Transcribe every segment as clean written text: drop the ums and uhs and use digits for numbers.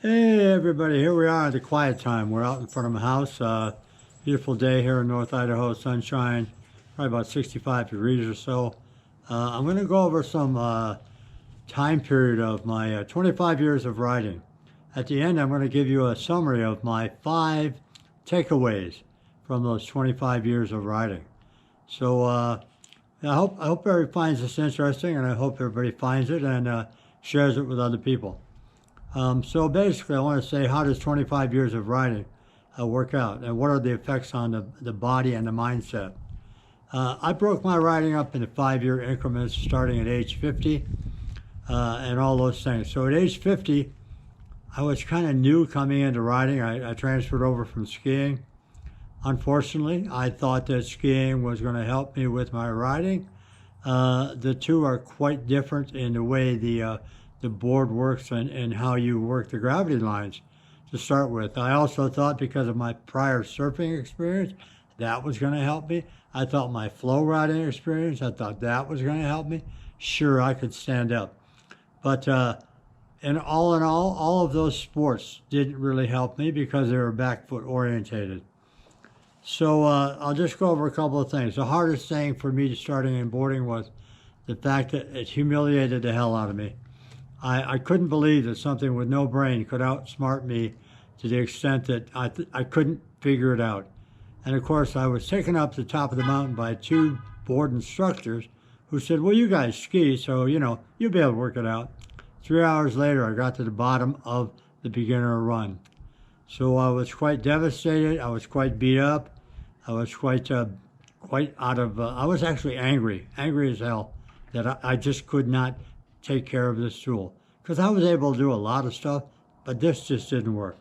Hey everybody, here we are at the quiet time. We're out in front of my house. Beautiful day here in North Idaho, sunshine, probably about 65 degrees or so. I'm going to go over some time period of my 25 years of riding. At the end, I'm going to give you a summary of my 5 takeaways from those 25 years of riding. So I hope everybody finds this interesting, and I hope everybody finds it and shares it with other people. So basically, I want to say, how does 25 years of riding work out, and what are the effects on the body and the mindset? I broke my riding up into 5-year increments starting at age 50 and all those things. So at age 50, I was kind of new coming into riding. I transferred over from skiing. Unfortunately, I thought that skiing was going to help me with my riding. The two are quite different in the way the board works and how you work the gravity lines to start with. I also thought, because of my prior surfing experience, that was going to help me. I thought my flow riding experience, I thought that was going to help me. Sure, I could stand up. But in all of those sports didn't really help me because they were back foot orientated. So I'll just go over a couple of things. The hardest thing for me starting in boarding was the fact that it humiliated the hell out of me. I couldn't believe that something with no brain could outsmart me to the extent that I couldn't figure it out. And of course, I was taken up to the top of the mountain by 2 board instructors who said, well, you guys ski, so, you'll be able to work it out. 3 hours later, I got to the bottom of the beginner run. So I was quite devastated. I was quite beat up. I was quite out of, I was actually angry as hell that I just could not take care of this tool, because I was able to do a lot of stuff, but this just didn't work.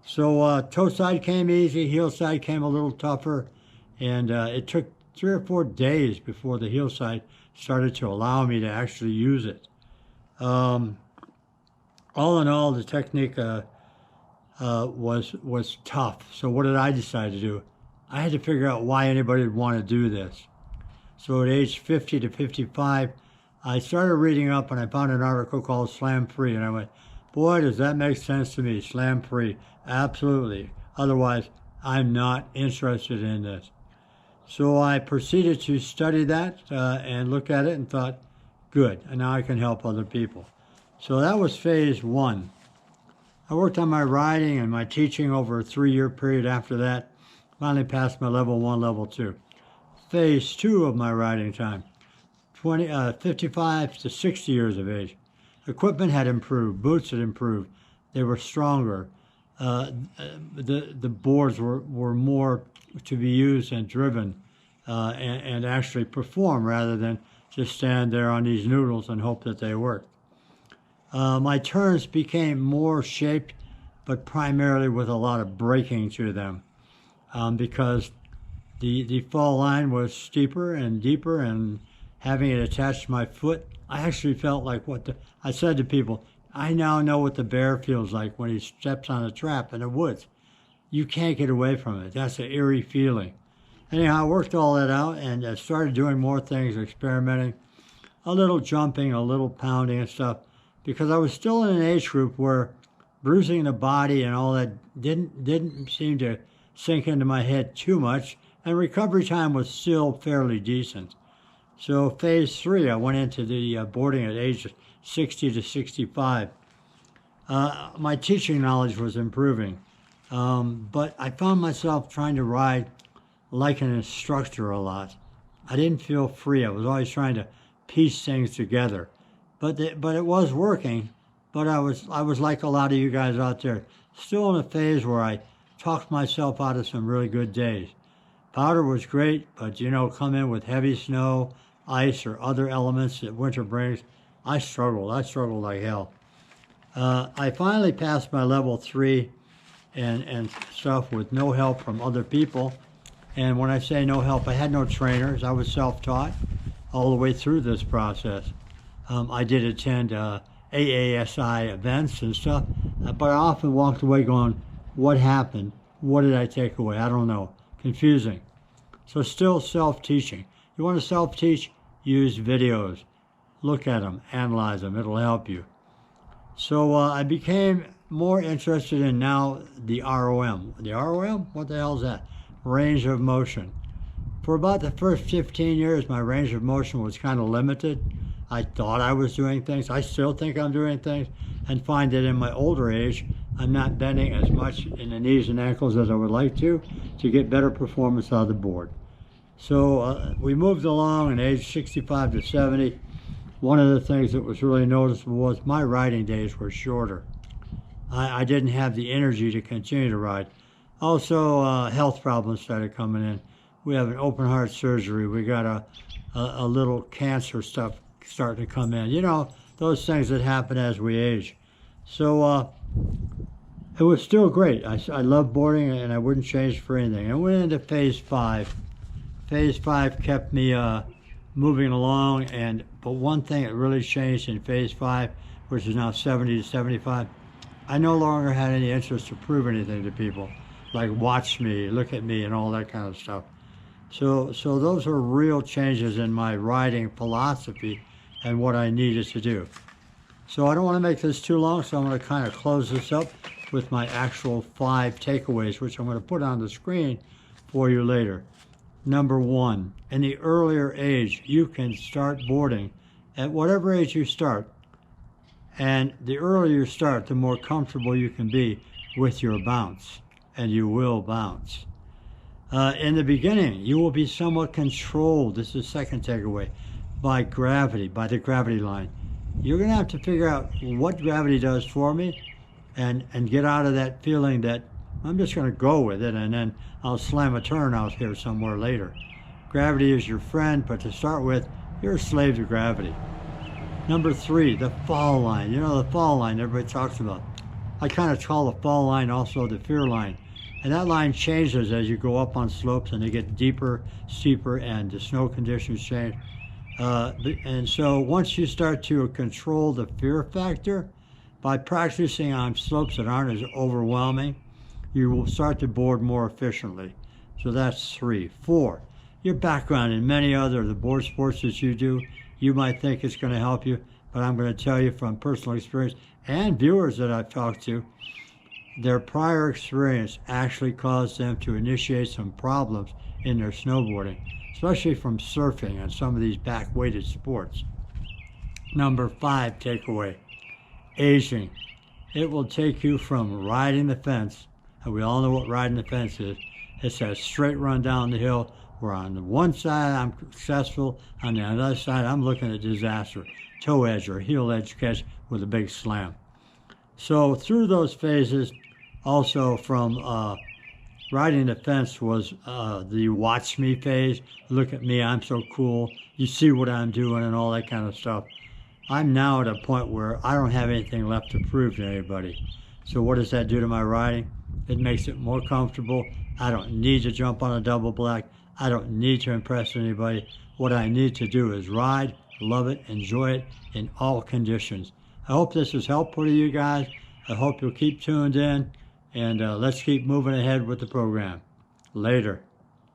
So toe side came easy, heel side came a little tougher, and it took 3 or 4 days before the heel side started to allow me to actually use it. All in all, the technique was tough. So what did I decide to do? I had to figure out why anybody would want to do this. So at age 50 to 55, I started reading up, and I found an article called Slam Free, and I went, boy, does that make sense to me, Slam Free. Absolutely. Otherwise, I'm not interested in this. So I proceeded to study that and look at it and thought, good, and now I can help other people. So that was phase 1. I worked on my riding and my teaching over a 3-year period after that. Finally passed my level 1, level 2. Phase 2 of my riding time. 55 to 60 years of age. Equipment had improved, boots had improved, they were stronger. The boards were more to be used and driven and actually perform rather than just stand there on these noodles and hope that they worked. My turns became more shaped, but primarily with a lot of braking to them because the fall line was steeper and deeper, and having it attached to my foot, I actually felt like I said to people, I now know what the bear feels like when he steps on a trap in the woods. You can't get away from it. That's an eerie feeling. Anyhow, I worked all that out and started doing more things, experimenting, a little jumping, a little pounding and stuff, because I was still in an age group where bruising the body and all that didn't seem to sink into my head too much, and recovery time was still fairly decent. So phase 3, I went into the boarding at age 60 to 65. My teaching knowledge was improving, but I found myself trying to ride like an instructor a lot. I didn't feel free. I was always trying to piece things together, but it was working. But I was like a lot of you guys out there, still in a phase where I talked myself out of some really good days. Powder was great, but come in with heavy snow, ice, or other elements that winter brings, I struggled like hell. I finally passed my level 3 and stuff with no help from other people. And when I say no help, I had no trainers. I was self-taught all the way through this process. I did attend AASI events and stuff, but I often walked away going, what happened? What did I take away? I don't know. Confusing. So still self-teaching. You want to self-teach? Use videos. Look at them, analyze them. It'll help you. So I became more interested in now the ROM. The ROM? What the hell is that? Range of motion. For about the first 15 years, my range of motion was kind of limited. I thought I was doing things. I still think I'm doing things, and find that in my older age, I'm not bending as much in the knees and ankles as I would like to get better performance out of the board. So we moved along in age 65 to 70. One of the things that was really noticeable was my riding days were shorter. I didn't have the energy to continue to ride. Also, health problems started coming in. We have an open heart surgery. We got a little cancer stuff starting to come in. You know, those things that happen as we age. So it was still great. I love boarding, and I wouldn't change for anything. I went into phase 5. Phase 5 kept me moving along, but one thing that really changed in phase 5, which is now 70 to 75, I no longer had any interest to prove anything to people, like watch me, look at me, and all that kind of stuff. So those are real changes in my riding philosophy and what I needed to do. So I don't want to make this too long, so I'm going to kind of close this up with my actual 5 takeaways, which I'm going to put on the screen for you later. Number 1, in the earlier age, you can start boarding at whatever age you start. And the earlier you start, the more comfortable you can be with your bounce, and you will bounce. In the beginning, you will be somewhat controlled, this is the second takeaway, by gravity, by the gravity line. You're going to have to figure out what gravity does for me and get out of that feeling that I'm just going to go with it and then I'll slam a turn out here somewhere later. Gravity is your friend, but to start with, you're a slave to gravity. Number 3, the fall line. You know, the fall line everybody talks about. I kind of call the fall line also the fear line. And that line changes as you go up on slopes and they get deeper, steeper, and the snow conditions change. And so once you start to control the fear factor, by practicing on slopes that aren't as overwhelming, you will start to board more efficiently. So that's 3. 4, your background in many other the board sports that you do, you might think it's going to help you, but I'm going to tell you from personal experience and viewers that I've talked to, their prior experience actually caused them to initiate some problems in their snowboarding, especially from surfing and some of these back-weighted sports. Number 5 takeaway, aging. It will take you from riding the fence, and we all know what riding the fence is. It's that straight run down the hill where on the one side I'm successful, on the other side I'm looking at disaster. Toe edge or heel edge catch with a big slam. So through those phases, also from riding the fence was the watch me phase. Look at me, I'm so cool. You see what I'm doing and all that kind of stuff. I'm now at a point where I don't have anything left to prove to anybody. So what does that do to my riding? It makes it more comfortable. I don't need to jump on a double black. I don't need to impress anybody. What I need to do is ride, love it, enjoy it in all conditions. I hope this is helpful to you guys. I hope you'll keep tuned in, and let's keep moving ahead with the program. Later.